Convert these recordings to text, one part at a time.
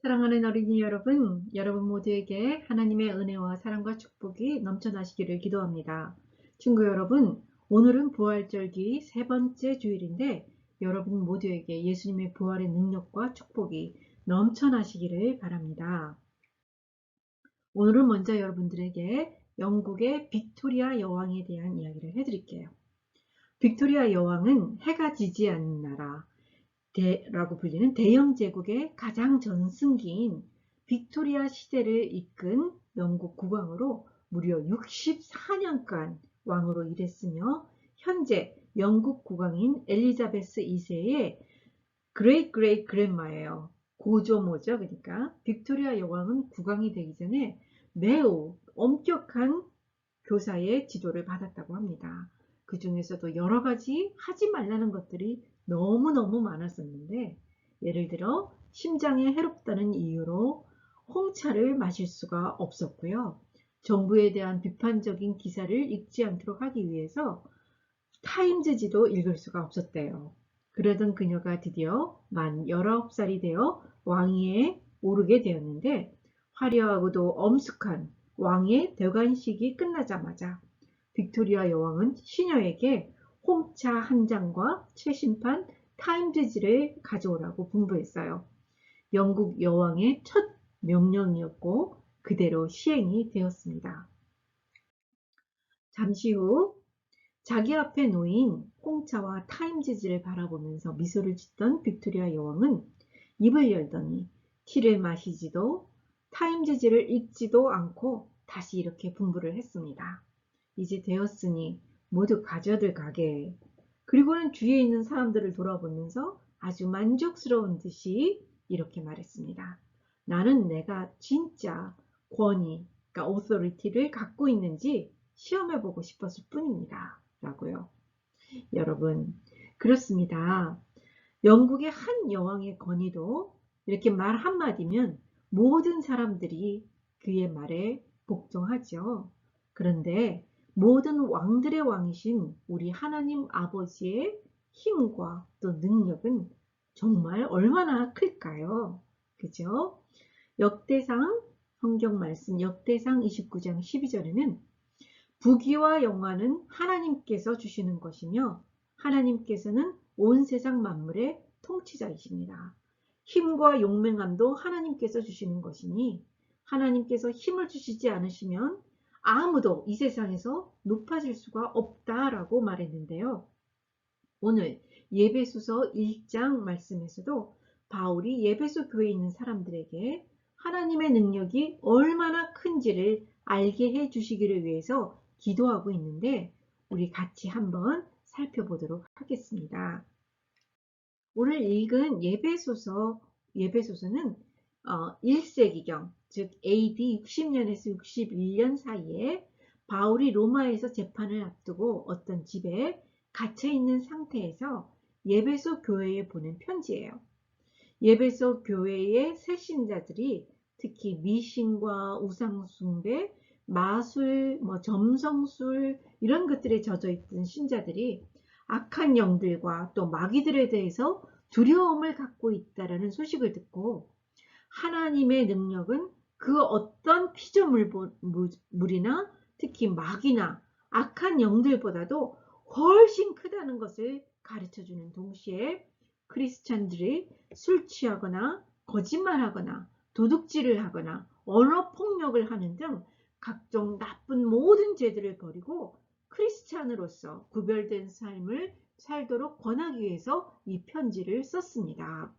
사랑하는 어린이 여러분, 여러분 모두에게 하나님의 은혜와 사랑과 축복이 넘쳐나시기를 기도합니다. 친구 여러분, 오늘은 부활절기 세 번째 주일인데 여러분 모두에게 예수님의 부활의 능력과 축복이 넘쳐나시기를 바랍니다. 오늘은 먼저 여러분들에게 영국의 빅토리아 여왕에 대한 이야기를 해드릴게요. 빅토리아 여왕은 해가 지지 않는 나라, 라고 불리는 대영 제국의 가장 전승기인 빅토리아 시대를 이끈 영국 국왕으로 무려 64년간 왕으로 일했으며 현재 영국 국왕인 엘리자베스 2세의 그레이트 그랜마예요. 고조모죠. 그러니까 빅토리아 여왕은 국왕이 되기 전에 매우 엄격한 교사의 지도를 받았다고 합니다. 그 중에서도 여러 가지 하지 말라는 것들이 너무너무 많았었는데, 예를 들어 심장에 해롭다는 이유로 홍차를 마실 수가 없었고요. 정부에 대한 비판적인 기사를 읽지 않도록 하기 위해서 타임즈지도 읽을 수가 없었대요. 그러던 그녀가 드디어 만 19살이 되어 왕위에 오르게 되었는데, 화려하고도 엄숙한 왕의 대관식이 끝나자마자 빅토리아 여왕은 시녀에게 홍차 한 잔과 최신판 타임즈지를 가져오라고 분부했어요. 영국 여왕의 첫 명령이었고 그대로 시행이 되었습니다. 잠시 후 자기 앞에 놓인 홍차와 타임즈지를 바라보면서 미소를 짓던 빅토리아 여왕은 입을 열더니 티를 마시지도 타임즈지를 읽지도 않고 다시 이렇게 분부를 했습니다. 이제 되었으니 모두 가져들 가게. 그리고는 주위에 있는 사람들을 돌아보면서 아주 만족스러운 듯이 이렇게 말했습니다. 나는 내가 진짜 권위, 그러니까 authority를 갖고 있는지 시험해보고 싶었을 뿐입니다. 라고요. 여러분, 그렇습니다. 영국의 한 여왕의 권위도 이렇게 말 한마디면 모든 사람들이 그의 말에 복종하죠. 그런데 모든 왕들의 왕이신 우리 하나님 아버지의 힘과 또 능력은 정말 얼마나 클까요? 그죠? 역대상 성경 말씀 역대상 29장 12절에는 부귀와 영화는 하나님께서 주시는 것이며 하나님께서는 온 세상 만물의 통치자이십니다. 힘과 용맹함도 하나님께서 주시는 것이니 하나님께서 힘을 주시지 않으시면 아무도 이 세상에서 높아질 수가 없다라고 말했는데요. 오늘 예배소서 1장 말씀에서도 바울이 예배소 교회에 있는 사람들에게 하나님의 능력이 얼마나 큰지를 알게 해 주시기를 위해서 기도하고 있는데 우리 같이 한번 살펴보도록 하겠습니다. 오늘 읽은 예배소서는 1세기경, 즉 AD 60년에서 61년 사이에 바울이 로마에서 재판을 앞두고 어떤 집에 갇혀 있는 상태에서 예배소 교회에 보낸 편지예요. 예배소 교회의 새신자들이 특히 미신과 우상숭배, 마술, 점성술 이런 것들에 젖어 있던 신자들이 악한 영들과 또 마귀들에 대해서 두려움을 갖고 있다라는 소식을 듣고 하나님의 능력은 그 어떤 피조물이나 특히 마귀나 악한 영들보다도 훨씬 크다는 것을 가르쳐주는 동시에 크리스찬들이 술 취하거나 거짓말하거나 도둑질을 하거나 언어폭력을 하는 등 각종 나쁜 모든 죄들을 버리고 크리스찬으로서 구별된 삶을 살도록 권하기 위해서 이 편지를 썼습니다.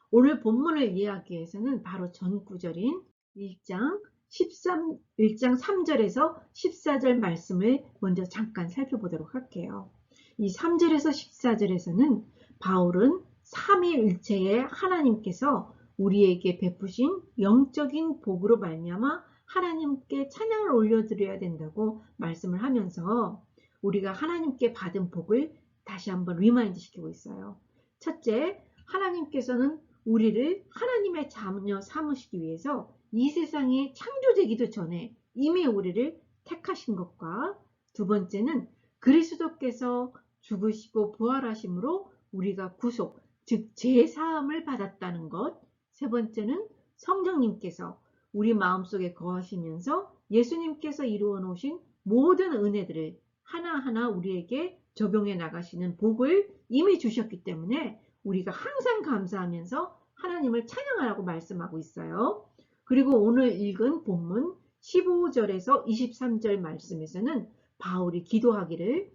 오늘 본문을 이해하기 위해서는 바로 전 구절인 1장 3절에서 14절 말씀을 먼저 잠깐 살펴보도록 할게요. 이 3절에서 14절에서는 바울은 삼위일체의 하나님께서 우리에게 베푸신 영적인 복으로 말미암아 하나님께 찬양을 올려드려야 된다고 말씀을 하면서 우리가 하나님께 받은 복을 다시 한번 리마인드 시키고 있어요. 첫째, 하나님께서는 우리를 하나님의 자녀 삼으시기 위해서 이 세상에 창조되기도 전에 이미 우리를 택하신 것과 두 번째는 그리스도께서 죽으시고 부활하심으로 우리가 구속, 즉 제사함을 받았다는 것, 세 번째는 성령님께서 우리 마음속에 거하시면서 예수님께서 이루어 놓으신 모든 은혜들을 하나하나 우리에게 적용해 나가시는 복을 이미 주셨기 때문에 우리가 항상 감사하면서 하나님을 찬양하라고 말씀하고 있어요. 그리고 오늘 읽은 본문 15절에서 23절 말씀에서는 바울이 기도하기를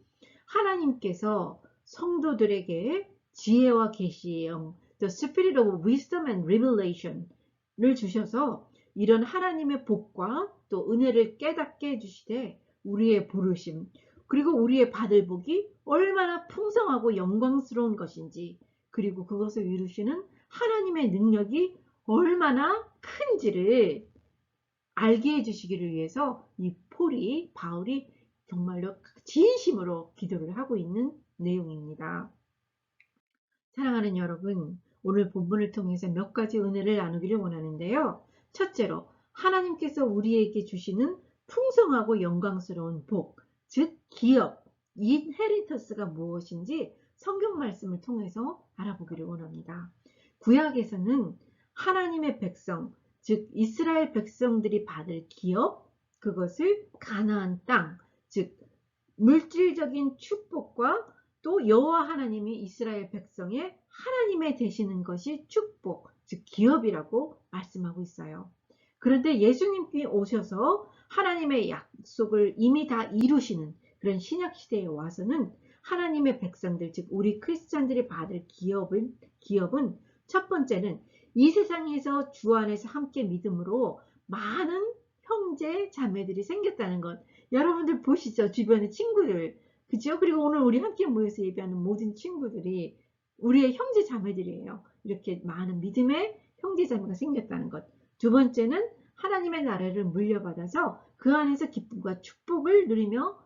하나님께서 성도들에게 지혜와 계시의 영, the spirit of wisdom and revelation을 주셔서 이런 하나님의 복과 또 은혜를 깨닫게 해주시되 우리의 부르심 그리고 우리의 받을 복이 얼마나 풍성하고 영광스러운 것인지 그리고 그것을 이루시는 하나님의 능력이 얼마나 큰지를 알게 해주시기를 위해서 이 바울이 정말로 진심으로 기도를 하고 있는 내용입니다. 사랑하는 여러분, 오늘 본문을 통해서 몇 가지 은혜를 나누기를 원하는데요. 첫째로 하나님께서 우리에게 주시는 풍성하고 영광스러운 복, 즉 기업, 인헤리턴스가 무엇인지 성경 말씀을 통해서 알아보기를 원합니다. 구약에서는 하나님의 백성, 즉 이스라엘 백성들이 받을 기업, 그것을 가나안 땅, 즉 물질적인 축복과 또 여호와 하나님이 이스라엘 백성의 하나님의 되시는 것이 축복, 즉 기업이라고 말씀하고 있어요. 그런데 예수님께 오셔서 하나님의 약속을 이미 다 이루시는 그런 신약시대에 와서는 하나님의 백성들, 즉 우리 크리스찬들이 받을 기업은 첫 번째는 이 세상에서 주 안에서 함께 믿음으로 많은 형제 자매들이 생겼다는 것. 여러분들 보시죠. 주변의 친구들. 그죠? 그리고 오늘 우리 함께 모여서 예배하는 모든 친구들이 우리의 형제 자매들이에요. 이렇게 많은 믿음의 형제 자매가 생겼다는 것. 두 번째는 하나님의 나라를 물려받아서 그 안에서 기쁨과 축복을 누리며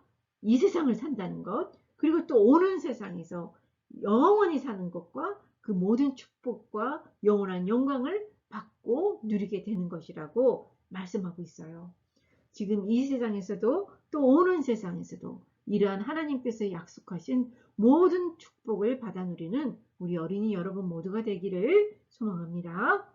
이 세상을 산다는 것. 그리고 또 오는 세상에서 영원히 사는 것과 그 모든 축복과 영원한 영광을 받고 누리게 되는 것이라고 말씀하고 있어요. 지금 이 세상에서도 또 오는 세상에서도 이러한 하나님께서 약속하신 모든 축복을 받아 누리는 우리 어린이 여러분 모두가 되기를 소망합니다.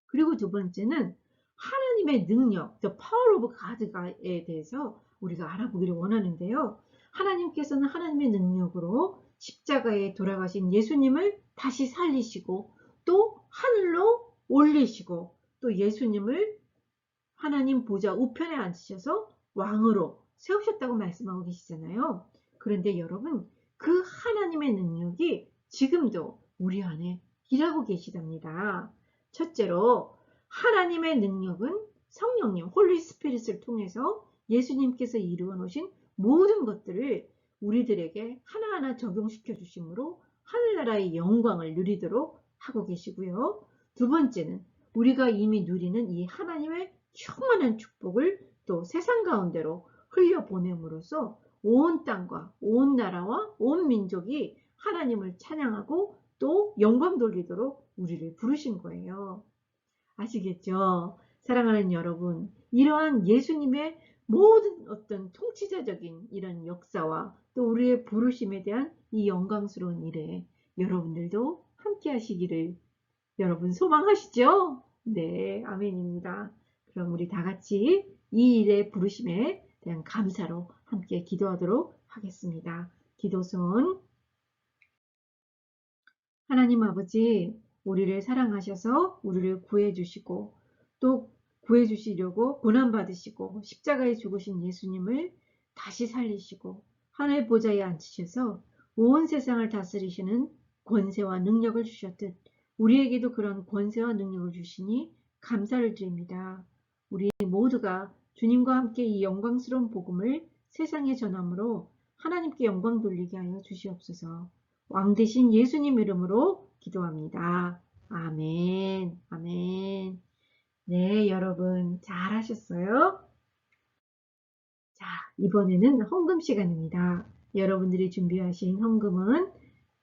그리고 두 번째는 하나님의 능력, the power of God에 대해서 우리가 알아보기를 원하는데요. 하나님께서는 하나님의 능력으로 십자가에 돌아가신 예수님을 다시 살리시고 또 하늘로 올리시고 또 예수님을 하나님 보좌 우편에 앉히셔서 왕으로 세우셨다고 말씀하고 계시잖아요. 그런데 여러분, 그 하나님의 능력이 지금도 우리 안에 일하고 계시답니다. 첫째로 하나님의 능력은 성령님, 홀리 스피릿을 통해서 예수님께서 이루어 놓으신 모든 것들을 우리들에게 하나하나 적용시켜 주심으로 하늘나라의 영광을 누리도록 하고 계시고요. 두 번째는 우리가 이미 누리는 이 하나님의 충만한 축복을 또 세상 가운데로 흘려보냄으로써 온 땅과 온 나라와 온 민족이 하나님을 찬양하고 또 영광 돌리도록 우리를 부르신 거예요. 아시겠죠? 사랑하는 여러분, 이러한 예수님의 모든 어떤 통치자적인 이런 역사와 또 우리의 부르심에 대한 이 영광스러운 일에 여러분들도 함께 하시기를 여러분 소망하시죠? 네, 아멘입니다. 그럼 우리 다 같이 이 일의 부르심에 대한 감사로 함께 기도하도록 하겠습니다. 기도손. 하나님 아버지, 우리를 사랑하셔서 우리를 구해주시고 또 구해주시려고 고난받으시고 십자가에 죽으신 예수님을 다시 살리시고 하늘 보좌에 앉히셔서 온 세상을 다스리시는 권세와 능력을 주셨듯 우리에게도 그런 권세와 능력을 주시니 감사를 드립니다. 우리 모두가 주님과 함께 이 영광스러운 복음을 세상에 전함으로 하나님께 영광 돌리게 하여 주시옵소서. 왕 대신 예수님 이름으로 기도합니다. 아멘. 아멘. 네, 여러분 잘 하셨어요? 자, 이번에는 헌금 시간입니다. 여러분들이 준비하신 헌금은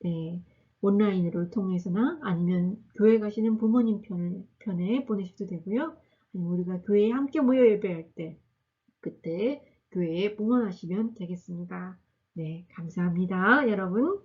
네, 온라인으로 통해서나 아니면 교회 가시는 부모님 편에 보내셔도 되고요. 아니면 우리가 교회에 함께 모여 예배할 때 그때 교회에 봉헌하시면 되겠습니다. 네, 감사합니다, 여러분.